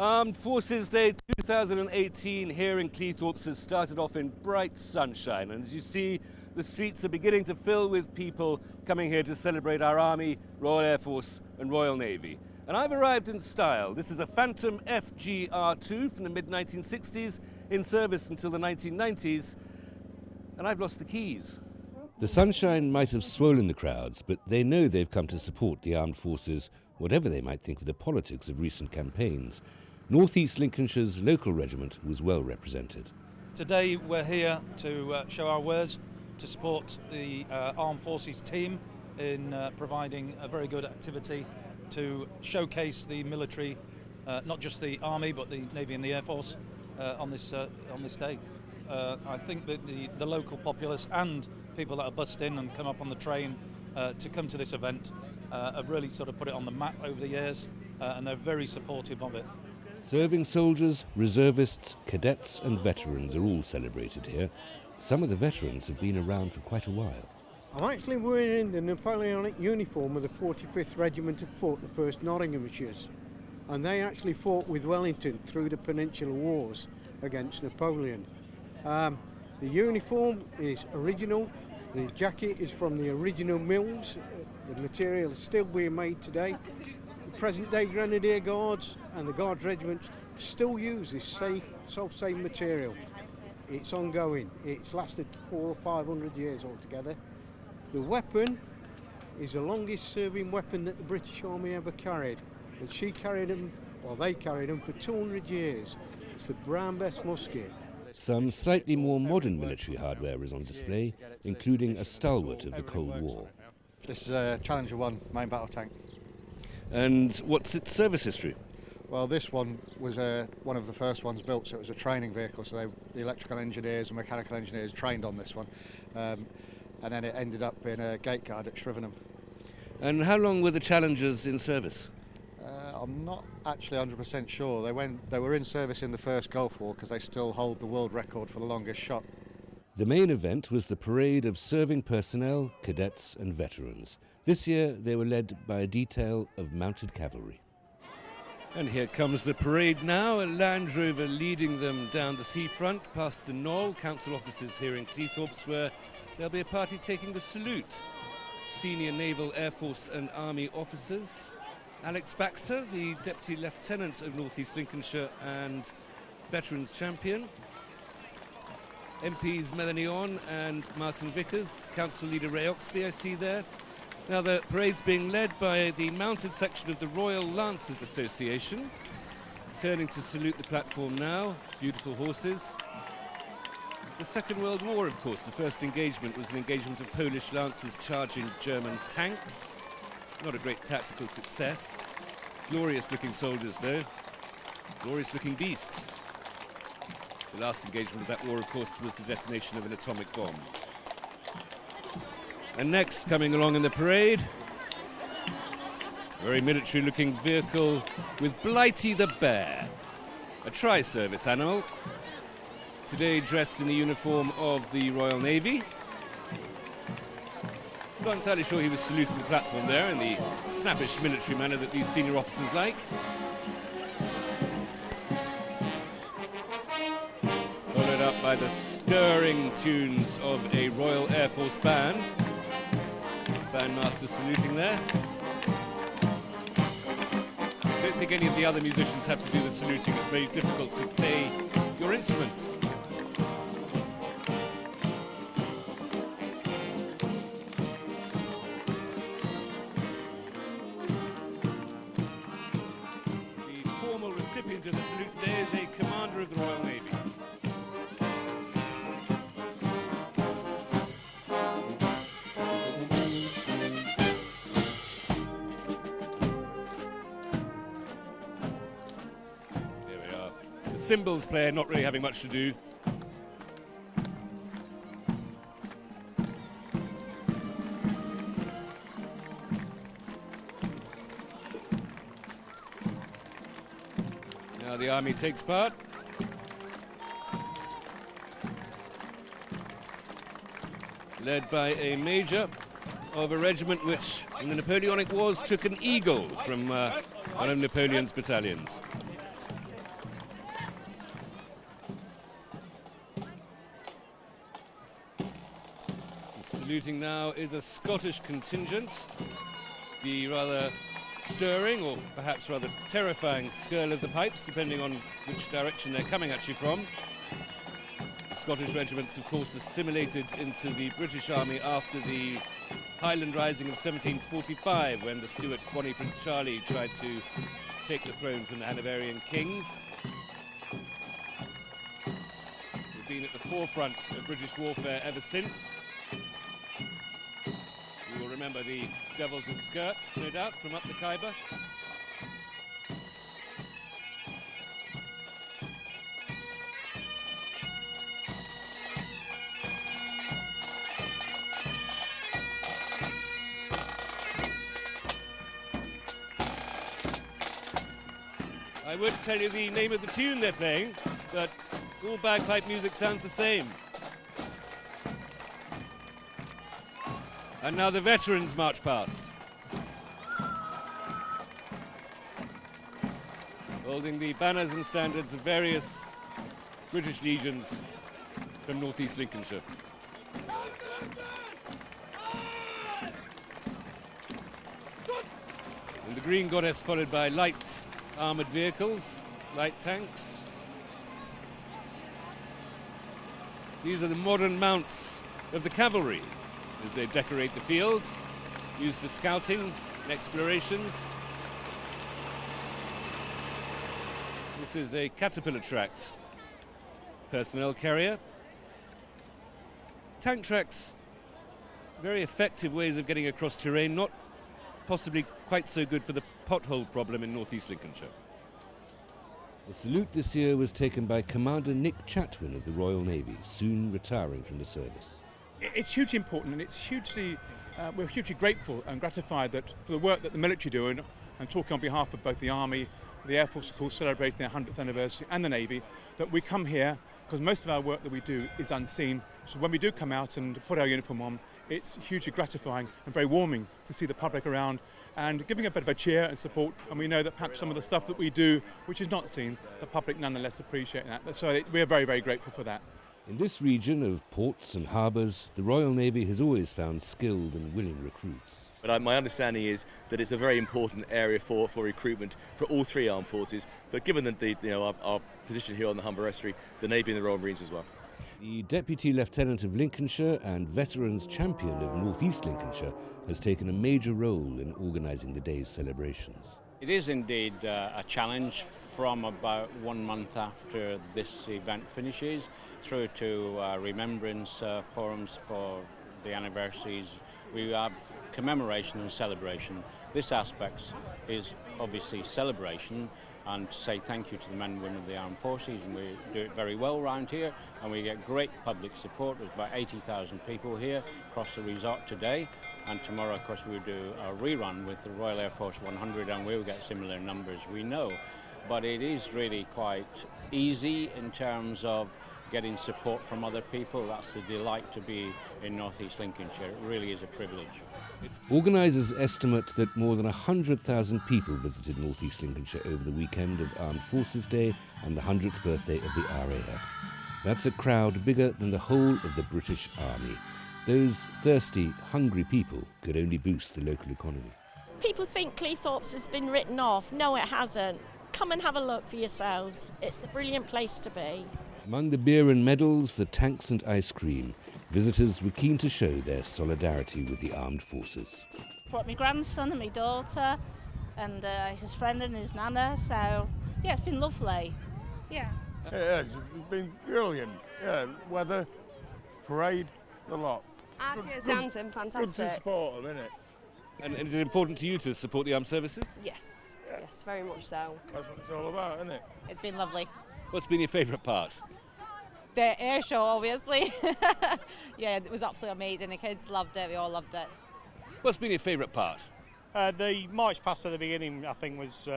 Armed Forces Day 2018 here in Cleethorpes has started off in bright sunshine, and as you see, the streets are beginning to fill with people coming here to celebrate our Army, Royal Air Force and Royal Navy. And I've arrived in style. This is a Phantom FGR2 from the mid-1960s, in service until the 1990s, and I've lost the keys. The sunshine might have swollen the crowds, but they know they've come to support the armed forces, whatever they might think of the politics of recent campaigns. North East Lincolnshire's local regiment was well represented. Today we're here to show our wares, to support the Armed Forces team in providing a very good activity to showcase the military, not just the Army but the Navy and the Air Force on this day. I think that the local populace and people that are bussed in and come up on the train to come to this event have really sort of put it on the map over the years, and they're very supportive of it. Serving soldiers, reservists, cadets and veterans are all celebrated here. Some of the veterans have been around for quite a while. I'm actually wearing the Napoleonic uniform of the 45th Regiment of Foot, the 1st Nottinghamshires, and they actually fought with Wellington through the Peninsular Wars against Napoleon. The uniform is original, the jacket is from the original mills, the material is still being made today. The present day Grenadier Guards and the Guards Regiments still use this self-same material. It's ongoing, it's lasted 400 or 500 years altogether. The weapon is the longest serving weapon that the British Army ever carried, and they carried them for 200 years. It's the Brown Bess musket. Some slightly more modern military hardware is on display, including a stalwart of the Cold War. This is a Challenger 1 main battle tank. And what's its service history? Well, this one was one of the first ones built, so it was a training vehicle, so the electrical engineers and mechanical engineers trained on this one. And then it ended up being a gate guard at Shrivenham. And how long were the Challengers in service? I'm not actually 100% sure. They were in service in the first Gulf War because they still hold the world record for the longest shot. The main event was the parade of serving personnel, cadets and veterans. This year they were led by a detail of mounted cavalry. And here comes the parade now, a Land Rover leading them down the seafront past the Knoll, council offices here in Cleethorpes, where there'll be a party taking the salute. Senior Naval, Air Force and Army officers. Alex Baxter, the Deputy Lieutenant of North East Lincolnshire and Veterans Champion. MPs Melanie On and Martin Vickers. Council Leader Ray Oxby I see there. Now the parade's being led by the mounted section of the Royal Lancers Association. Turning to salute the platform now. Beautiful horses. The Second World War, of course, the first engagement was an engagement of Polish Lancers charging German tanks. Not a great tactical success. Glorious-looking soldiers, though. Glorious-looking beasts. The last engagement of that war, of course, was the detonation of an atomic bomb. And next, coming along in the parade, a very military-looking vehicle with Blighty the bear, a tri-service animal, today dressed in the uniform of the Royal Navy. I'm not entirely sure he was saluting the platform there in the snappish military manner that these senior officers like. Followed up by the stirring tunes of a Royal Air Force band. Bandmaster saluting there. I don't think any of the other musicians have to do the saluting. It's very difficult to play your instruments. The recipient of the salute today is a commander of the Royal Navy. Here we are. The cymbals player not really having much to do. Now the Army takes part. Led by a major of a regiment which, in the Napoleonic Wars, took an eagle from one of Napoleon's battalions. Saluting now is a Scottish contingent. The rather stirring, or perhaps rather terrifying, skirl of the pipes, depending on which direction they're coming at you from. The Scottish regiments, of course, assimilated into the British Army after the Highland Rising of 1745, when the Stuart Quanny Prince Charlie tried to take the throne from the Hanoverian kings. We've been at the forefront of British warfare ever since. You will remember the Devils in Skirts, no doubt, from up the Khyber. I would tell you the name of the tune they're playing, but all bagpipe music sounds the same. And now the veterans march past, holding the banners and standards of various British legions from northeast Lincolnshire. And the Green Goddess followed by light armoured vehicles, light tanks. These are the modern mounts of the cavalry as they decorate the field, used for scouting and explorations. This is a Caterpillar tracked personnel carrier. Tank tracks, very effective ways of getting across terrain, not possibly quite so good for the pothole problem in northeast Lincolnshire. The salute this year was taken by Commander Nick Chatwin of the Royal Navy, soon retiring from the service. It's hugely important, and it's we're hugely grateful and gratified that for the work that the military do, and talking on behalf of both the Army, the Air Force, of course, celebrating their 100th anniversary, and the Navy, that we come here because most of our work that we do is unseen. So when we do come out and put our uniform on, it's hugely gratifying and very warming to see the public around and giving a bit of a cheer and support. And we know that perhaps some of the stuff that we do, which is not seen, the public nonetheless appreciate that. So we're very, very grateful for that. In this region of ports and harbours, the Royal Navy has always found skilled and willing recruits. But my understanding is that it's a very important area for recruitment for all three armed forces. But given that our position here on the Humber Estuary, the Navy and the Royal Marines as well. The Deputy Lieutenant of Lincolnshire and Veterans Champion of North East Lincolnshire has taken a major role in organising the day's celebrations. It is indeed a challenge from about 1 month after this event finishes through to remembrance forums for the anniversaries. We have commemoration and celebration. This aspect is obviously celebration, and to say thank you to the men and women of the armed forces, and we do it very well around here, and we get great public support. There's about 80,000 people here across the resort today, and tomorrow of course we'll do a rerun with the Royal Air Force 100 and we'll get similar numbers, we know. But it is really quite easy in terms of getting support from other people. That's the delight to be in North East Lincolnshire. It really is a privilege. Organisers estimate that more than 100,000 people visited North East Lincolnshire over the weekend of Armed Forces Day and the 100th birthday of the RAF. That's a crowd bigger than the whole of the British Army. Those thirsty, hungry people could only boost the local economy. People think Cleethorpes has been written off. No, it hasn't. Come and have a look for yourselves. It's a brilliant place to be. Among the beer and medals, the tanks and ice cream, visitors were keen to show their solidarity with the armed forces. Brought my grandson and my daughter and his friend and his nana, so yeah, it's been lovely. Yeah. It has. It's been brilliant. Yeah, weather, parade, the lot. Artiers dancing, fantastic. Good to support them, isn't it? And is it important to you to support the armed services? Yes, yes, very much so. That's what it's all about, isn't it? It's been lovely. What's been your favourite part? The air show, obviously. Yeah, it was absolutely amazing. The kids loved it. We all loved it. What's been your favourite part? The march past at the beginning, I think, was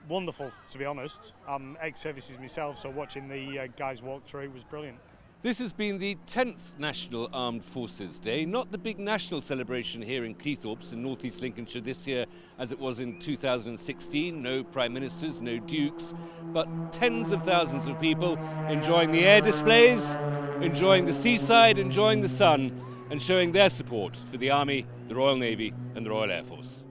wonderful, to be honest. I'm ex-services myself, so watching the guys walk through was brilliant. This has been the 10th National Armed Forces Day, not the big national celebration here in Cleethorpes in North East Lincolnshire this year as it was in 2016, no Prime Ministers, no Dukes, but tens of thousands of people enjoying the air displays, enjoying the seaside, enjoying the sun, and showing their support for the Army, the Royal Navy and the Royal Air Force.